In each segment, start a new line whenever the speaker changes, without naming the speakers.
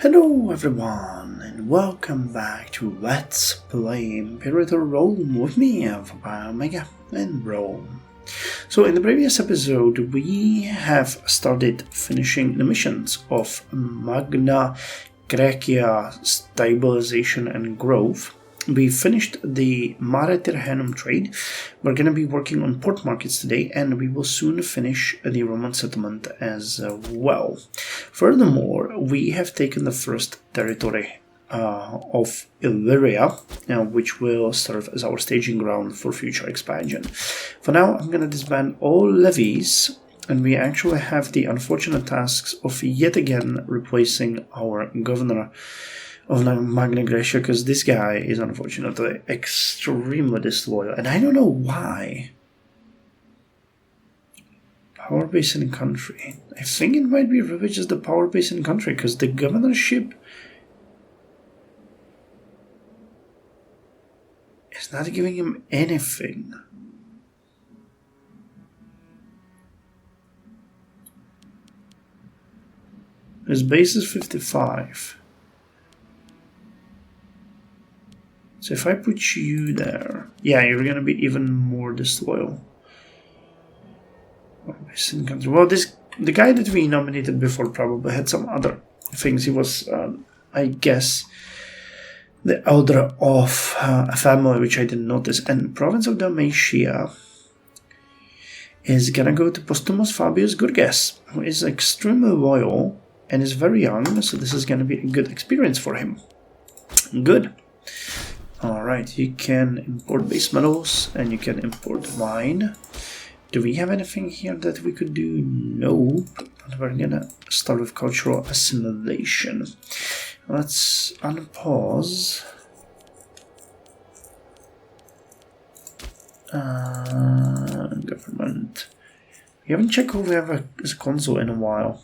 Hello everyone, and welcome back to Let's Play Imperator Rome with me, Vampire Omega, and Rome. So in the previous episode we have started finishing the missions of Magna Graecia Stabilization and Growth. We finished the Mare Tirhenum trade. We're going to be working on port markets today, and we will soon finish the Roman settlement as well. Furthermore, we have taken the first territory of Illyria, which will serve as our staging ground for future expansion. For now, I'm going to disband all levies, and we actually have the unfortunate tasks of yet again replacing our governor of Magna Graecia, because this guy is unfortunately extremely disloyal, and I don't know why. Power base in country. I think it might be Ravage as the power base in country, because the governorship is not giving him anything. His base is 55. So if I put you there, yeah, you're gonna be even more disloyal. Well, the guy that we nominated before probably had some other things. He was, I guess, the elder of a family which I didn't notice. And province of Dalmatia is gonna go to Postumus Fabius Gurges, who is extremely loyal and is very young. So this is gonna be a good experience for him. Good. Alright, you can import base metals and you can import wine. Do we have anything here that we could do? No, but we're gonna start with cultural assimilation. Let's unpause. Government. We haven't checked who we have as a consul in a while.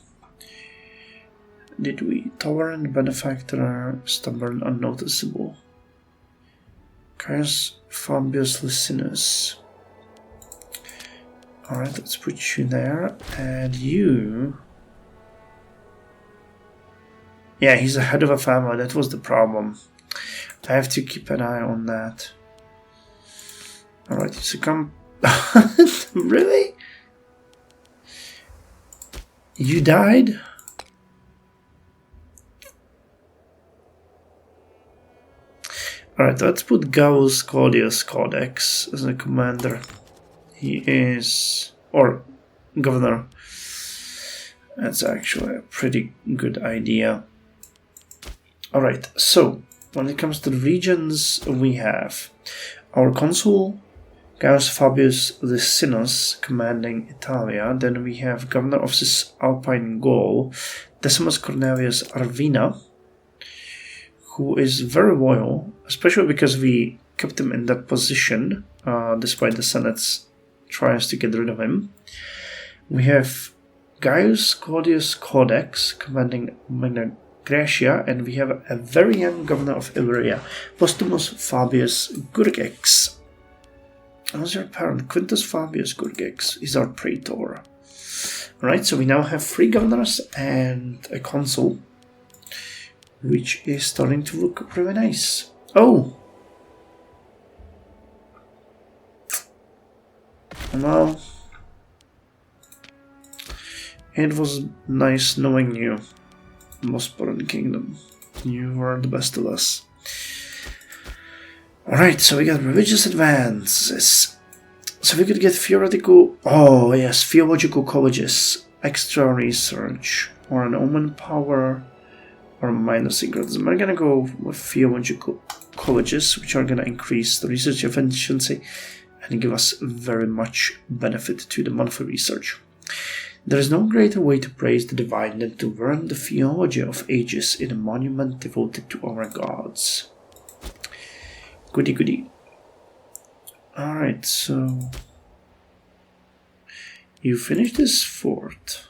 Did we? Tolerant, benefactor, stubborn, unnoticeable. Caius Fabius Licinus. Alright, let's put you there. And you... Yeah, he's the head of a family. That was the problem. I have to keep an eye on that. Alright, you succumb... Really? You died? Alright, let's put Gaius Claudius Codex as a commander. He is... or governor. That's actually a pretty good idea. Alright, so when it comes to the regions, we have our consul, Gaius Fabius Licinus, commanding Italia. Then we have governor of Cisalpine Gaul, Decimus Cornelius Arvina, who is very loyal, especially because we kept him in that position, despite the Senate's tries to get rid of him. We have Gaius Claudius Codex, commanding Magna Graecia, and we have a very young governor of Illyria, Postumus Fabius Gurgex. How's your parent? Quintus Fabius Gurgex is our praetor. Alright, so we now have 3 governors and a consul, which is starting to look pretty nice. Oh! Well, it was nice knowing you, Mosporan Kingdom. You were the best of us. Alright, so we got religious advances. So we could get theoretical... Oh yes, theological colleges, extra research, or an omen power, or minor secrets. We're gonna go with theological colleges, which are gonna increase the research efficiency and give us very much benefit to the monthly research. There is no greater way to praise the divine than to learn the theology of ages in a monument devoted to our gods. Goody goody. Alright, so... you finished this fort.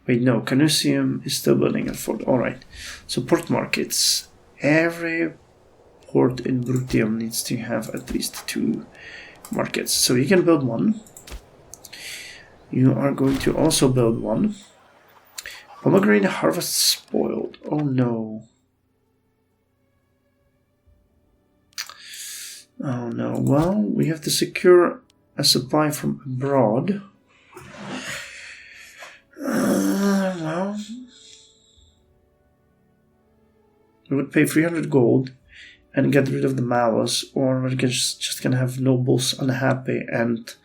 Wait, no, Canusium is still building a fort. Alright, so port markets. Every port in Brutium needs to have at least 2 markets. So you can build one. You are going to also build one. Pomegranate harvest spoiled. Oh no. Oh no. Well, we have to secure a supply from abroad. Well, we would pay 300 gold and get rid of the malice, or we're just gonna have nobles unhappy and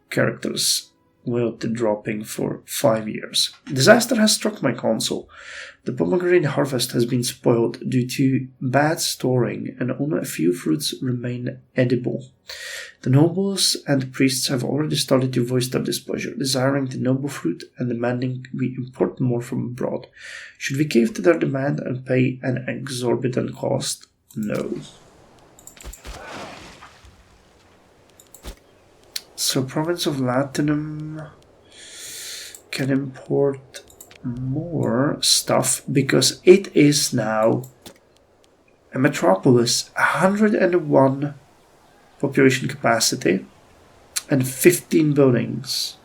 characters loyalty dropping for 5 years. Disaster has struck my console. The pomegranate harvest has been spoiled due to bad storing, and only a few fruits remain edible. The nobles and priests have already started to voice their displeasure, desiring the noble fruit and demanding we import more from abroad. Should we cave to their demand and pay an exorbitant cost? No. So Province of Latium can import more stuff because it is now a metropolis, 101 population capacity and 15 buildings.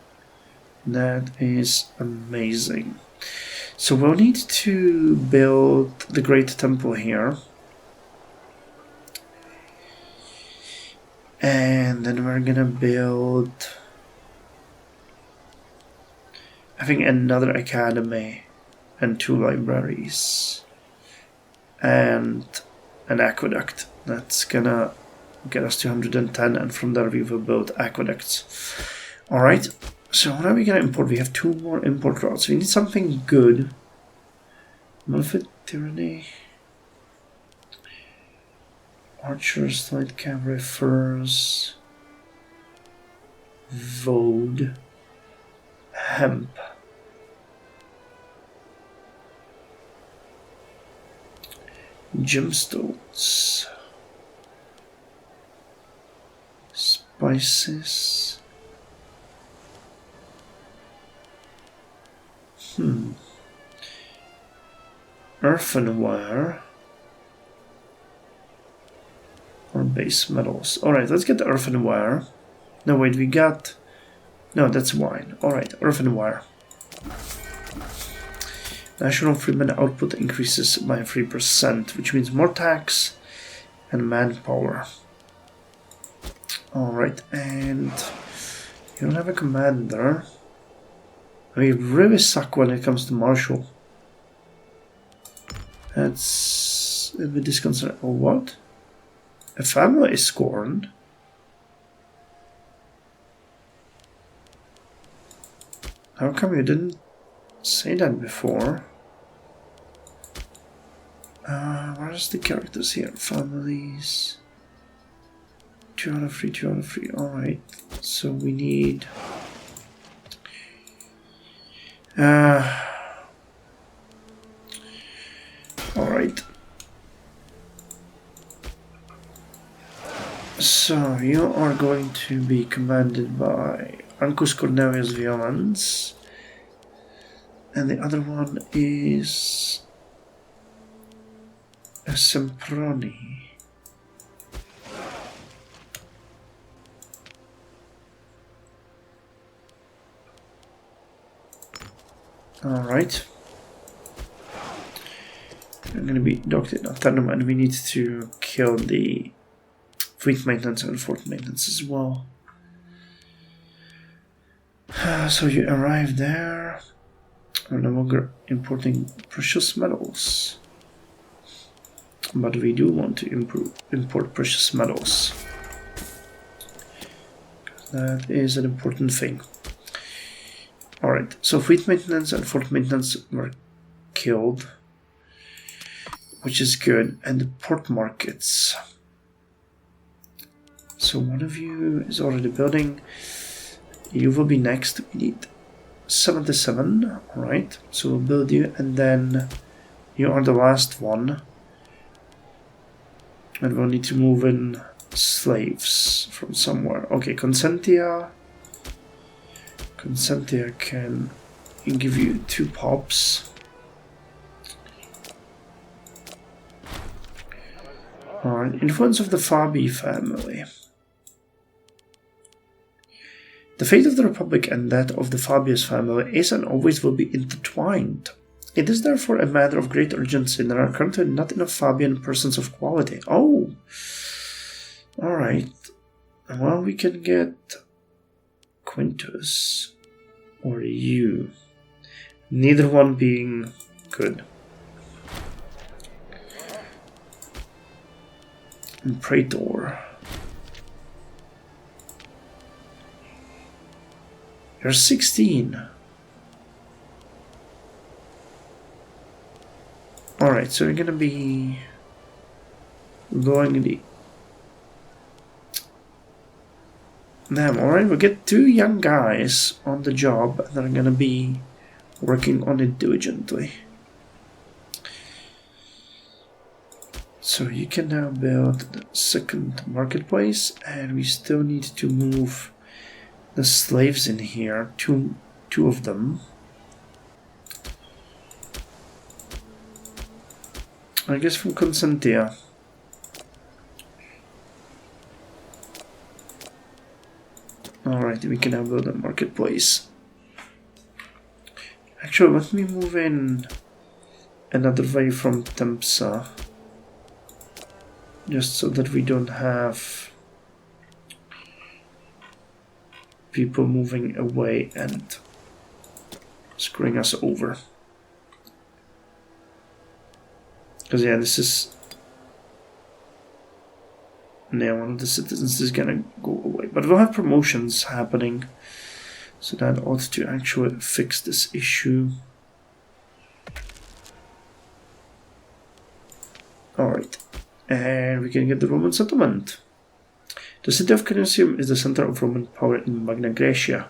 That is amazing. So we'll need to build the Great Temple here. And then we're gonna build, I think, another academy and 2 libraries and an aqueduct. That's gonna get us to 110, and from there we will build aqueducts. Alright, so what are we gonna import? We have 2 more import routes. We need something good. Malfit Tyranny. Archers, light cavalry, furs, Vode, hemp. Gemstones, spices. Earthenware. Or base metals. Alright, let's get the earthenware. No, wait, we got... No, that's wine. Alright, earthenware. National freeman output increases by 3%, which means more tax and manpower. Alright, and... You don't have a commander. We really suck when it comes to martial. That's a bit disconcerting. Oh, what? A family is scorned. How come you didn't say that before? Where's the characters here? Families. 2 out of 3, 2 out of 3. Alright. So we need... Alright. So you are going to be commanded by Ancus Cornelius Violans, and the other one is a Semproni. Alright. I'm going to be docked in Atanum, and we need to kill the fleet maintenance and fort maintenance as well. So you arrive there. We're no longer importing precious metals, but we do want to import precious metals. That is an important thing. Alright, so fleet maintenance and fort maintenance were killed, which is good, and the port markets. So one of you is already building. You will be next. We need 77. Alright, so we'll build you, and then you are the last one. And we'll need to move in slaves from somewhere. Okay, Consentia. Consentia can give you 2 pops. Alright, influence of the Fabi family. The fate of the Republic and that of the Fabius family is and always will be intertwined. It is therefore a matter of great urgency. There are currently not enough Fabian persons of quality. Oh! Alright. Well, we can get Quintus or you. Neither one being good. Imperator. You're 16. Alright, so you're gonna be going the... Damn, alright, we'll get 2 young guys on the job and they're gonna be working on it diligently. So you can now build the second marketplace, and we still need to move the slaves in here, two of them. I guess from Consentia. Alright, we can now build a marketplace. Actually, let me move in another way from Tempsa. Just so that we don't have people moving away and screwing us over. Because yeah, this is... Yeah, one of the citizens is gonna go away. But we'll have promotions happening. So that ought to actually fix this issue. Alright. And we can get the Roman settlement. The city of Canusium is the center of Roman power in Magna Graecia,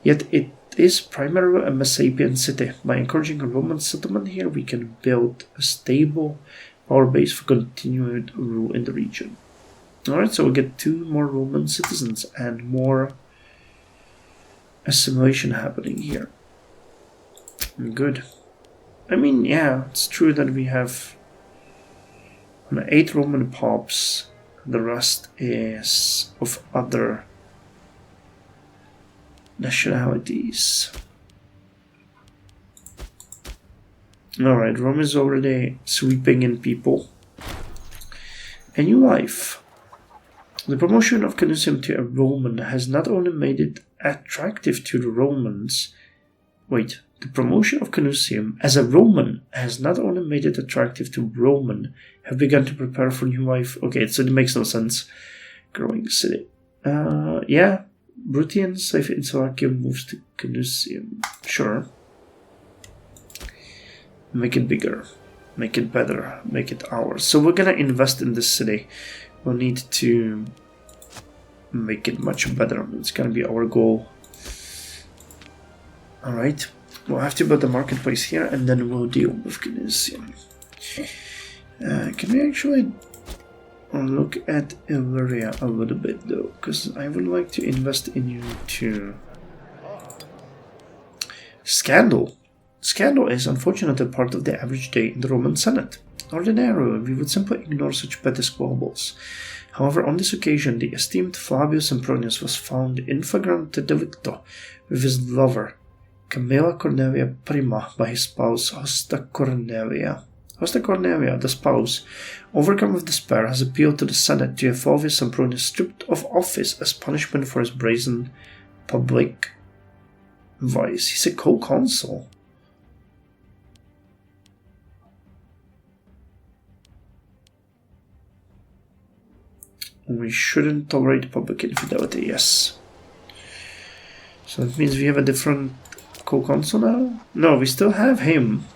yet it is primarily a Messapian city. By encouraging a Roman settlement here, we can build a stable power base for continued rule in the region. Alright, so we'll get 2 more Roman citizens and more assimilation happening here. Good. I mean, yeah, it's true that we have 8 Roman pops, the rest is of other nationalities. Alright, Rome is already sweeping in people. A new life. The promotion of Canusium to a Roman has not only made it attractive to the Romans. Wait, the promotion of Canusium as a Roman has not only made it attractive to Roman, have begun to prepare for new life. Okay, so it makes no sense. Growing city. Yeah, Bruttian safe in Slovakia moves to Canusium. Sure. Make it bigger. Make it better. Make it ours. So we're gonna invest in this city. We'll need to make it much better. It's gonna be our goal. Alright. We'll have to build a marketplace here and then we'll deal with Canusium. Can we actually look at Illyria a little bit though? Because I would like to invest in you too. Scandal. Scandal is unfortunately part of the average day in the Roman Senate. Ordinarily, we would simply ignore such petty squabbles. However, on this occasion, the esteemed Flavius Sempronius was found in flagrante delicto with his lover, Camilla Cornelia Prima, by his spouse, Hosta Cornelia. Hosta Cornelia, the spouse, overcome with despair, has appealed to the Senate to have Flavius Sempronius stripped of office as punishment for his brazen public vice. He's a co-consul. We shouldn't tolerate public infidelity, yes. So that means we have a different co-consul now? No, we still have him.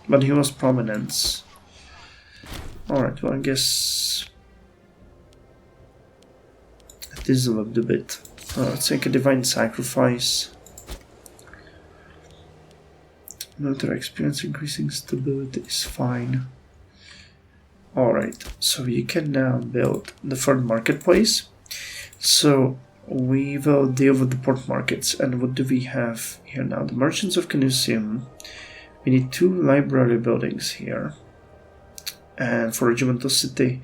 But he was prominence. Alright, well I guess... it is a little bit. Let's take a divine sacrifice. Military experience increasing stability is fine. Alright, so you can now build the third marketplace. So we will deal with the port markets. And what do we have here now? The merchants of Canusium. We need 2 library buildings here. And for Regimental City,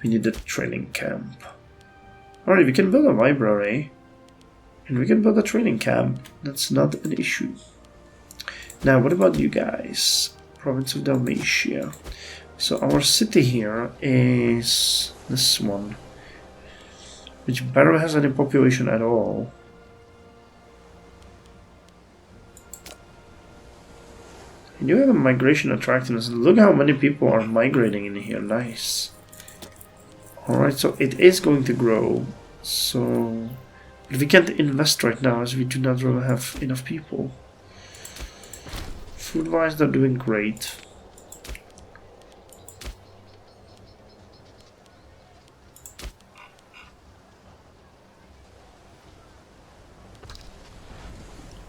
we need a training camp. Alright, we can build a library. And we can build a training camp. That's not an issue. Now, what about you guys? Province of Dalmatia. So our city here is this one, which barely has any population at all. You do have a migration attractiveness, and look how many people are migrating in here. Nice. Alright, so it is going to grow. So, but we can't invest right now as we do not really have enough people. Food-wise, they're doing great.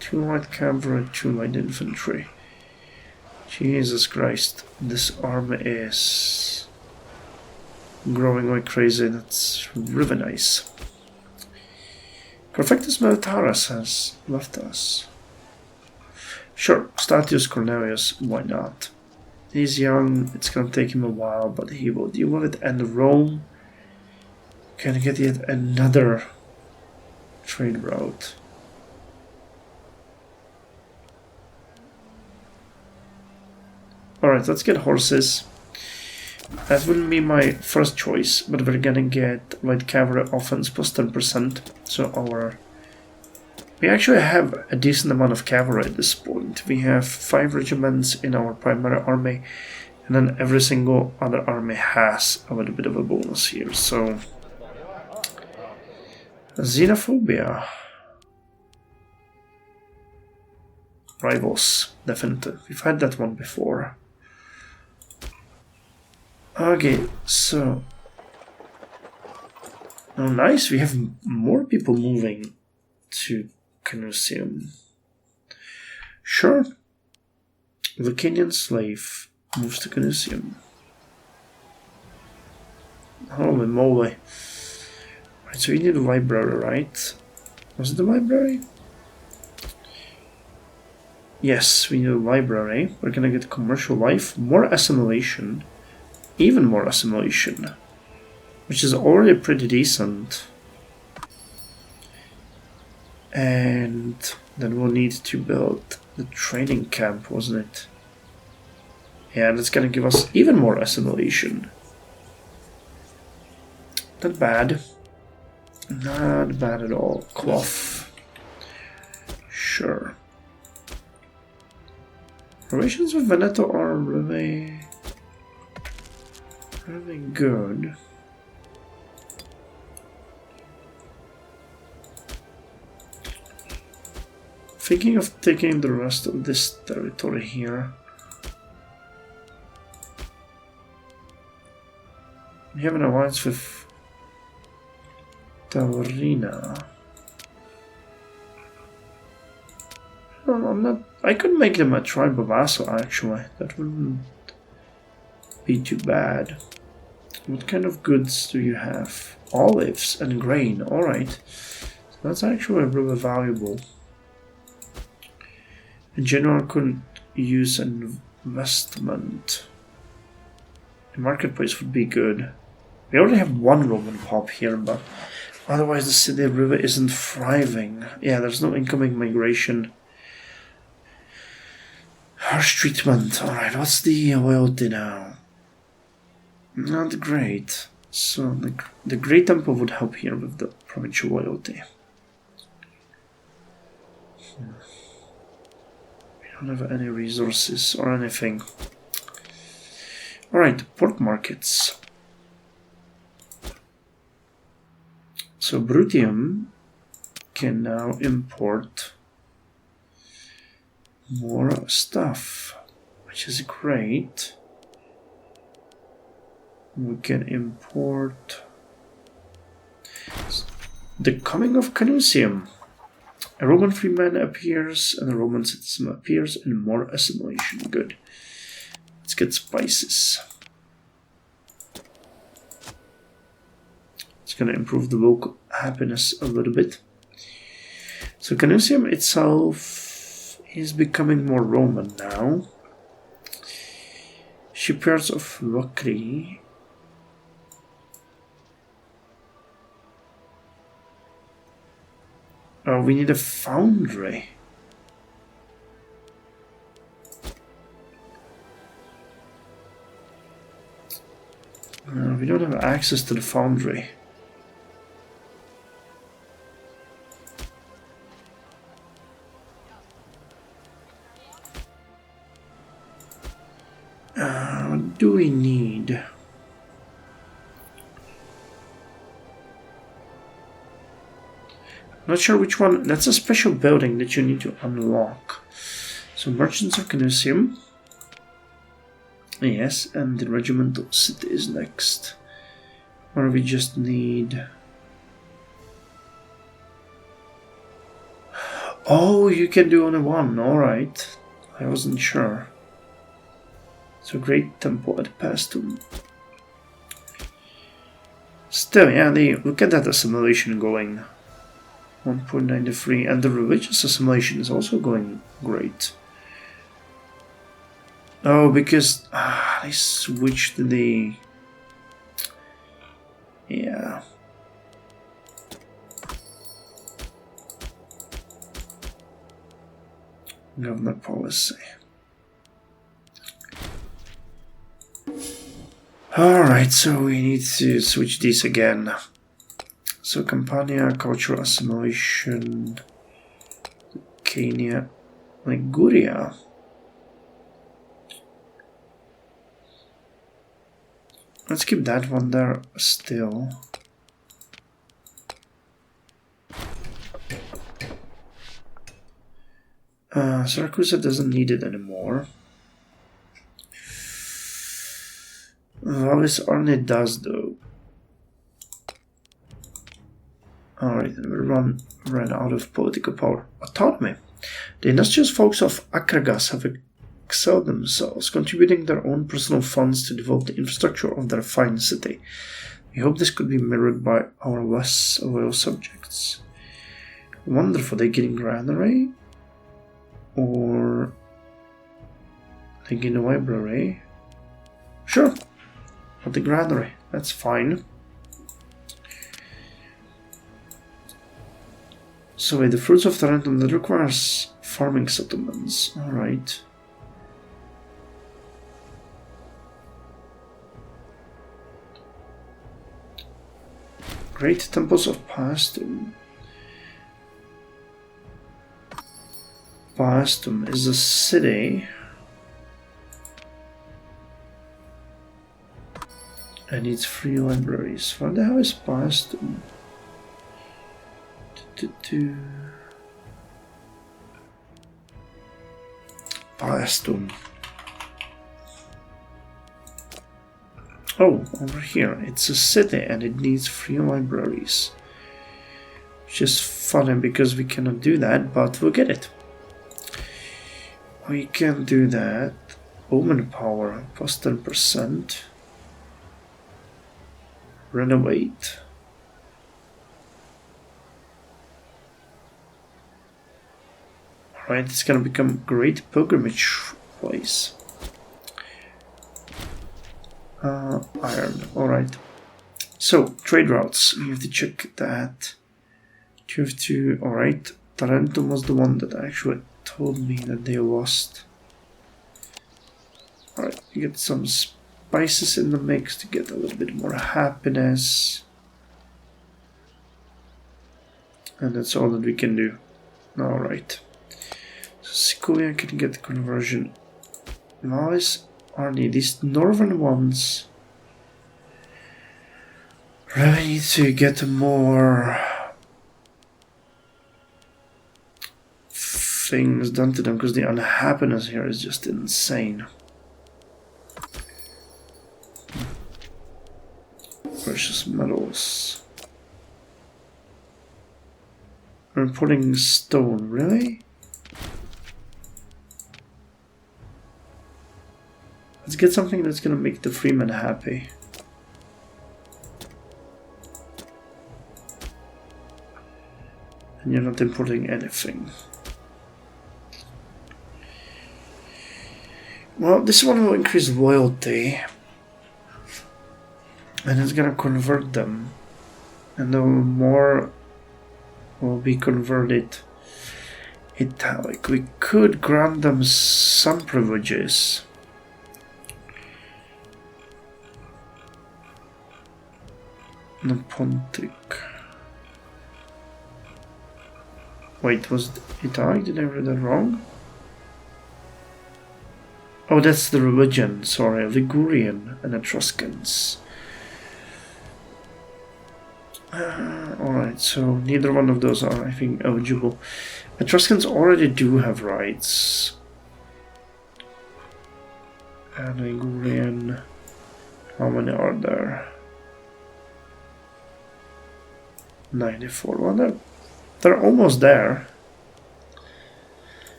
Two light cavalry, two light infantry. Jesus Christ, this army is growing like crazy. That's really nice. Perfectus Militaris has left us. Sure, Statius Cornelius, why not? He's young, it's gonna take him a while, but he will deal with it. And Rome can get yet another trade route. Alright, let's get horses. That wouldn't be my first choice, but we're gonna get light cavalry offense plus 10%. So we actually have a decent amount of cavalry at this point. We have 5 regiments in our primary army, and then every single other army has a little bit of a bonus here. So xenophobia. Rivals, definitely. We've had that one before. Okay, so... Oh, nice, we have more people moving to Canusium. Sure. The Kenyan slave moves to Canusium. Holy moly. Right, so we need a library, right? Was it the library? Yes, we need a library. We're gonna get commercial life, more assimilation, even more assimilation, which is already pretty decent. And then we'll need to build the training camp, wasn't it? Yeah, that's gonna give us even more assimilation. Not bad. Not bad at all. Cloth. Sure. Relations with Veneto are really good. Thinking of taking the rest of this territory here. We have an alliance with Taurina. I'm not. I could make them a tribal vassal actually. That wouldn't be too bad. What kind of goods do you have? Olives and grain. Alright. So that's actually really valuable. A general couldn't use an investment. The marketplace would be good. We already have one Roman pop here, but otherwise the city really isn't thriving. Yeah, there's no incoming migration. Harsh treatment. Alright, what's the loyalty now? Not great. So the Great Temple would help here with the provincial loyalty. We don't have any resources or anything. Alright, port markets. So Brutium can now import more stuff, which is great. We can import the coming of Canusium. A Roman freeman appears and a Roman citizen appears and more assimilation. Good. Let's get spices. It's going to improve the local happiness a little bit. So Canusium itself is becoming more Roman now. Shipyards of Locri. Oh, we need a foundry. We don't have access to the foundry. What do we need? Not sure which one. That's a special building that you need to unlock. So Merchants of Canusium. Yes, and the Regimental City is next. Or we just need... Oh, you can do only one, alright. I wasn't sure. So Great Temple at Pastum. Still, yeah, look at that assimilation going. 1.93, and the religious assimilation is also going great. Oh, because they switched the... Yeah. Governor policy. Alright, so we need to switch these again. So Campania, cultural assimilation, Kenya, Liguria. Let's keep that one there still. Syracuse doesn't need it anymore. Vallis Arne does though. Alright, we ran out of political power. Autonomy. The industrious folks of Akragas have excelled themselves, contributing their own personal funds to develop the infrastructure of their fine city. We hope this could be mirrored by our less loyal subjects. Wonderful, they getting granary? Or they get a library? Sure, but the granary, that's fine. So wait, the fruits of Tarentum, that requires farming settlements. Alright. Great temples of Pastum. Pastum is a city. And needs 3 libraries. What the hell is Pastum? Pastum. Oh, over here. It's a city and it needs 3 libraries. Which is funny because we cannot do that, but we'll get it. We can do that. Omen power plus 10%. Renovate. Alright, it's gonna become a great pilgrimage place. Iron, alright. So, trade routes, we have to check that. You have to, alright. Tarentum was the one that actually told me that they lost. Alright, you get some spices in the mix to get a little bit more happiness. And that's all that we can do. Alright. So Sikolia can get the conversion. Vallis, Arni, these northern ones really need to get more things done to them because the unhappiness here is just insane. Precious metals. We're putting stone, really? Let's get something that's gonna make the freeman happy. And you're not importing anything. Well, this one will increase loyalty. And it's gonna convert them. And the more will be converted italic. We could grant them some privileges. Pontic. Wait, was it I? Did I read that wrong? Oh, that's the religion, sorry, Ligurian and Etruscans. Alright, so neither one of those are, I think, eligible. Etruscans already do have rights. And Ligurian, how many are there? 94. Well, they're almost there.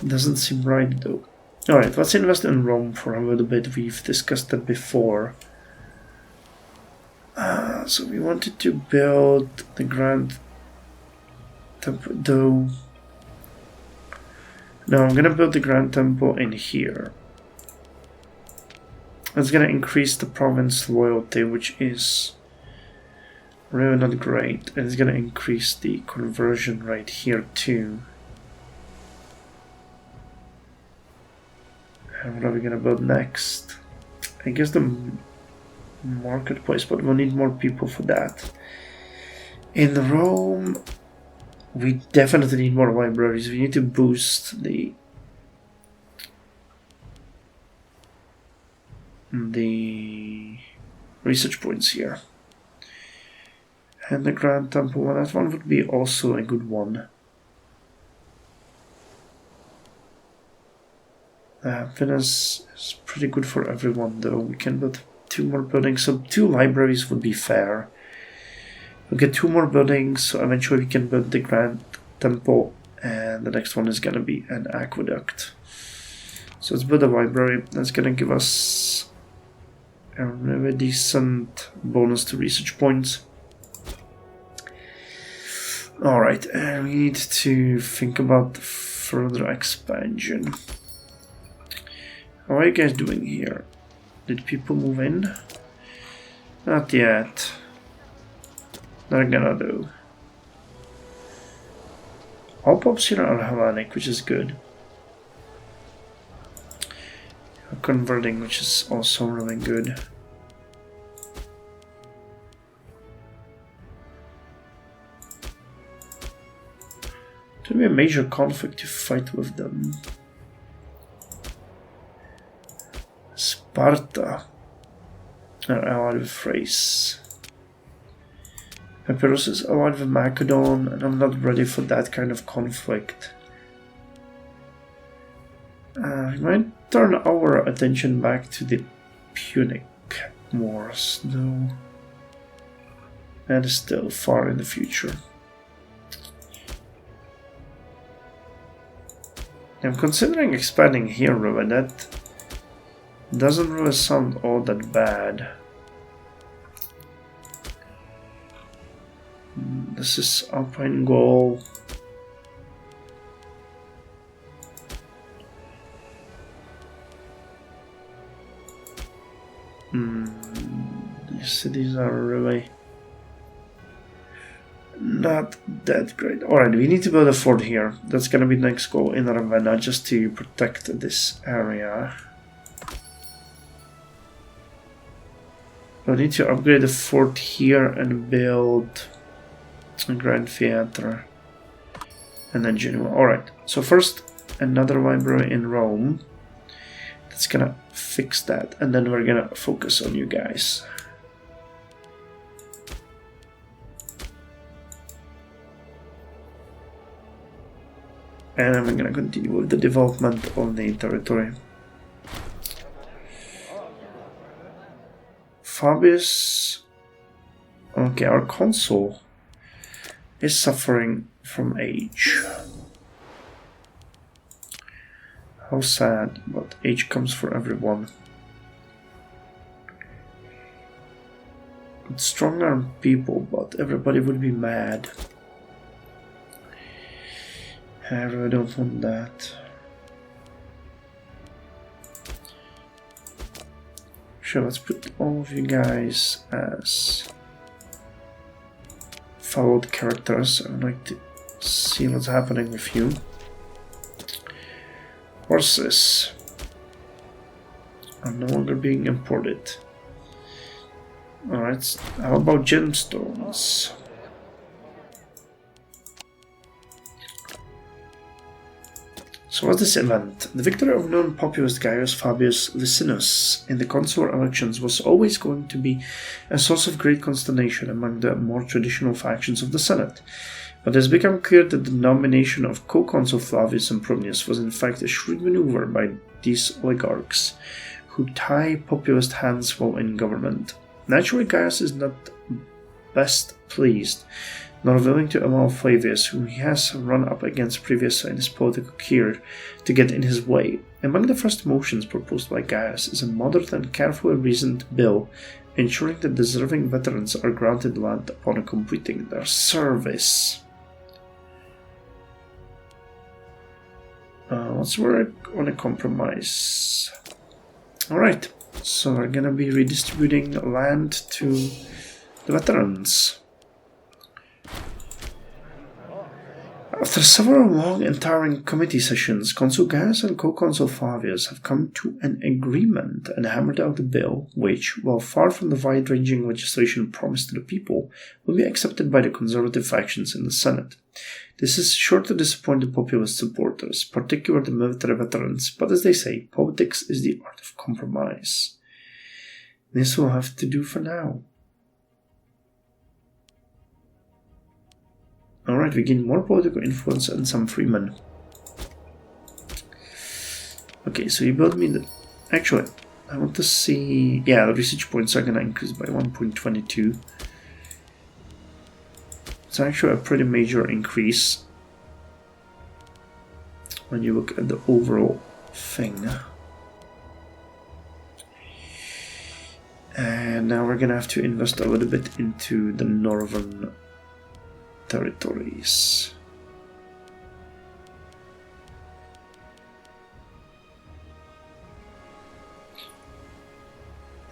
Doesn't seem right though. Alright, let's invest in Rome for a little bit. We've discussed that before. So we wanted to build the Grand Temple, though. No, I'm gonna build the Grand Temple in here. That's gonna increase the province loyalty, which is really not great. And it's gonna increase the conversion rate here too. And what are we gonna build next? I guess the marketplace, but we'll need more people for that. In Rome, we definitely need more libraries. We need to boost the research points here. And the Grand Temple, well, that one would be also a good one. Venice is pretty good for everyone though. We can build 2 more buildings, so 2 libraries would be fair. We'll get 2 more buildings, so eventually we can build the Grand Temple, and the next one is gonna be an aqueduct. So let's build a library. That's gonna give us a really decent bonus to research points. Alright, and we need to think about further expansion. How are you guys doing here? Did people move in? Not yet. They're gonna do. All pops here are Hellenic, which is good. Converting, which is also really good. It would be a major conflict to fight with them. Sparta are allied with Thrace. Epirus is allied with Macedon, and I'm not ready for that kind of conflict. We might turn our attention back to the Punic Wars, though that is still far in the future. I'm considering expanding here, really. That doesn't really sound all that bad. This is Alpine Gaul. These cities are really not that great. Alright, we need to build a fort here. That's gonna be the next goal in Ravenna, just to protect this area. We need to upgrade the fort here and build a Grand Theatre. And then Genoa. Alright, so first another library in Rome. That's gonna fix that, and then we're gonna focus on you guys. And I'm gonna continue with the development of the territory. Fabius. Okay, our consul is suffering from age. How sad, but age comes for everyone. It's strong-armed people, but everybody would be mad. I really don't want that. Sure, let's put all of you guys as followed characters. I would like to see what's happening with you. Horses are no longer being imported. Alright, how about gemstones? So what's this event? The victory of known populist Gaius Fabius Licinius in the consular elections was always going to be a source of great consternation among the more traditional factions of the Senate. But it has become clear that the nomination of co-consul Flavius Sempronius was in fact a shrewd maneuver by these oligarchs, who tie populist hands while in government. Naturally, Gaius is not best pleased, nor willing to allow Flavius, whom he has run up against previously in his political career, to get in his way. Among the first motions proposed by Gaius is a moderate and carefully reasoned bill ensuring that deserving veterans are granted land upon completing their service. Let's work on a compromise. Alright, so we're gonna be redistributing land to the veterans. After several long and tiring committee sessions, Consul Gaius and Co-Consul Flavius have come to an agreement and hammered out a bill which, while far from the wide-ranging legislation promised to the people, will be accepted by the conservative factions in the Senate. This is sure to disappoint the populist supporters, particularly the military veterans, but as they say, politics is the art of compromise. This will have to do for now. Alright, we gain more political influence and some freemen. Okay, so you build me the... Actually, I want to see... Yeah, the research points are gonna increase by 1.22. It's actually a pretty major increase when you look at the overall thing. And now we're gonna have to invest a little bit into the northern territories.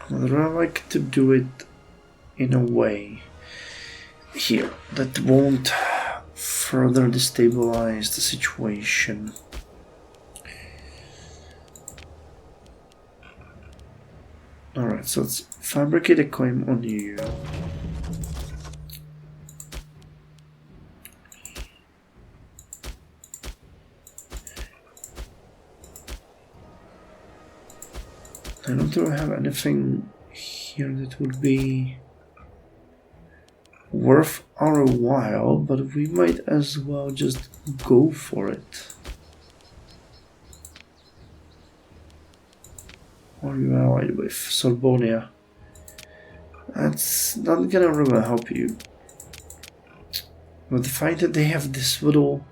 I'd really like to do it in a way here that won't further destabilize the situation. Alright, so let's fabricate a claim on you. I don't really have anything here that would be worth our while, but we might as well just go for it. What are you allied with? Sorbonia. That's not gonna really help you. But the fact that they have this little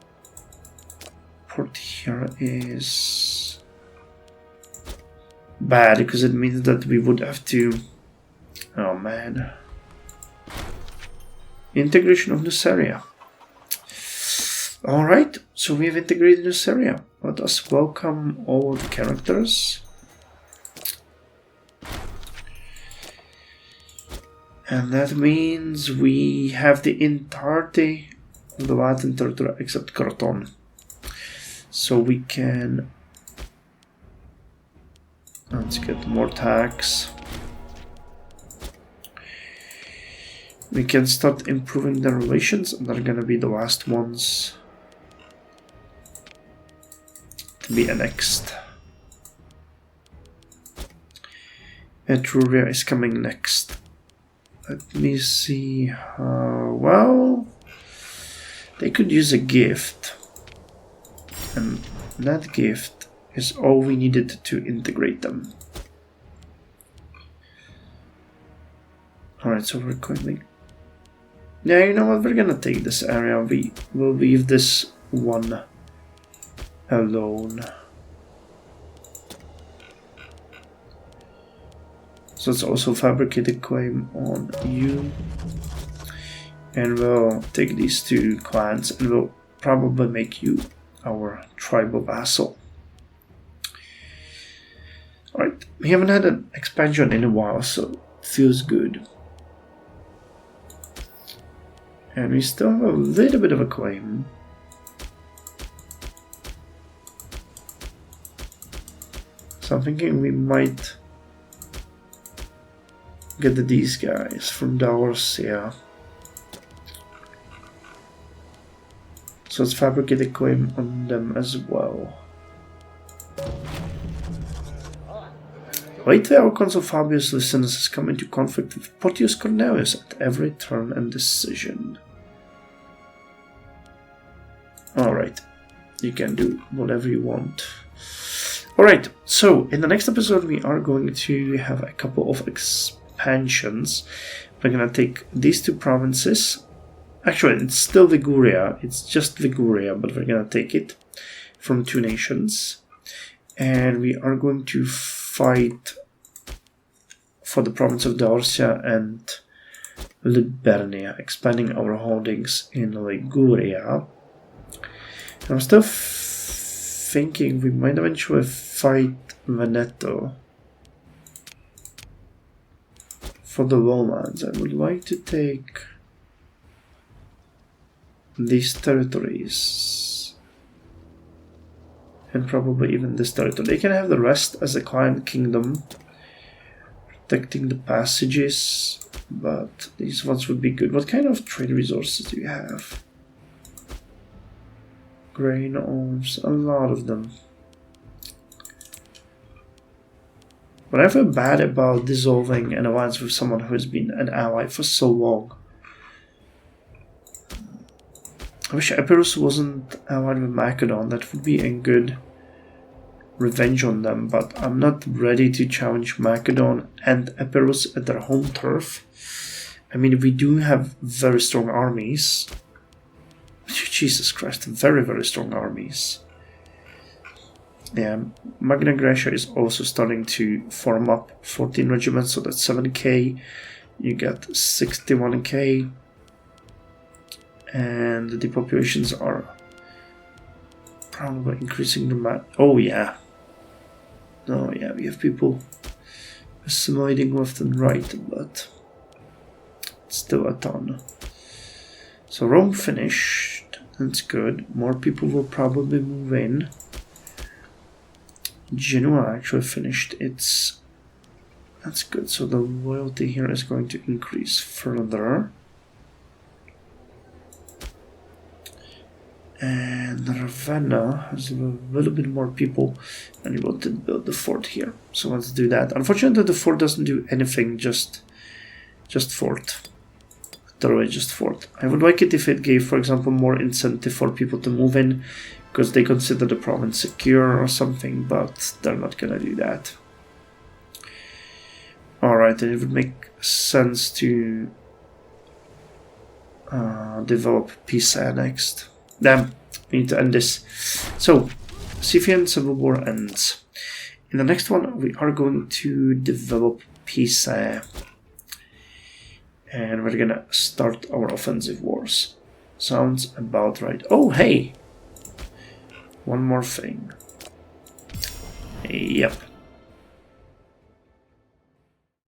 port here is bad, because it means that we would have to... Oh man. Integration of Nuceria. Alright, so we have integrated Nuceria. Let us welcome all the characters. And that means we have the entirety of the Latin territory except Croton. So we can... Let's get more tax. We can start improving the relations, and they're gonna be the last ones to be annexed. Etruria is coming next. Let me see how... Well, they could use a gift, and that gift is all we needed to integrate them. Alright, so we're quickly... Yeah, you know what, we're gonna take this area. We will leave this one alone. So let's also fabricate a claim on you. And we'll take these two clans and we'll probably make you our tribal vassal. Alright, we haven't had an expansion in a while, so it feels good. And we still have a little bit of a claim. So I'm thinking we might get these guys from Daorsia. So let's fabricate a claim on them as well. Lately, our consul Fabius Licinus has come into conflict with Portius Cornelius at every turn and decision. Alright, you can do whatever you want. Alright, so in the next episode we are going to have a couple of expansions. We're gonna take these two provinces. Actually, it's still Liguria, it's just Liguria, but we're gonna take it from two nations. And we are going to fight for the province of Daorsia and Liburnia, expanding our holdings in Liguria. I'm still thinking we might eventually fight Veneto for the lowlands. I would like to take these territories and probably even this territory. They can have the rest as a client kingdom, protecting the passages, but these ones would be good. What kind of trade resources do you have? Grain ores, a lot of them. But I feel bad about dissolving an alliance with someone who has been an ally for so long. I wish Epirus wasn't allied with Macedon. That would be a good revenge on them, but I'm not ready to challenge Macedon and Epirus at their home turf. I mean, we do have very strong armies. Jesus Christ, very, very strong armies. Yeah, Magna Graecia is also starting to form up 14 regiments, so that's 7k. You get 61k. And the populations are probably increasing dramatically. Oh yeah. Oh yeah, we have people assimilating left and right, but it's still a ton. So Rome finished, that's good. More people will probably move in. Genoa actually finished its... That's good, so the loyalty here is going to increase further. And Ravenna has a little bit more people, and we want to build the fort here. So let's do that. Unfortunately, the fort doesn't do anything, just fort. Literally just fort. I would like it if it gave, for example, more incentive for people to move in, because they consider the province secure or something, but they're not gonna do that. Alright, and it would make sense to develop Pisa next. Damn, we need to end this. So, Scythian Civil War ends. In the next one, we are going to develop Pisa. And we're gonna start our offensive wars. Sounds about right. Oh, hey! One more thing. Yep.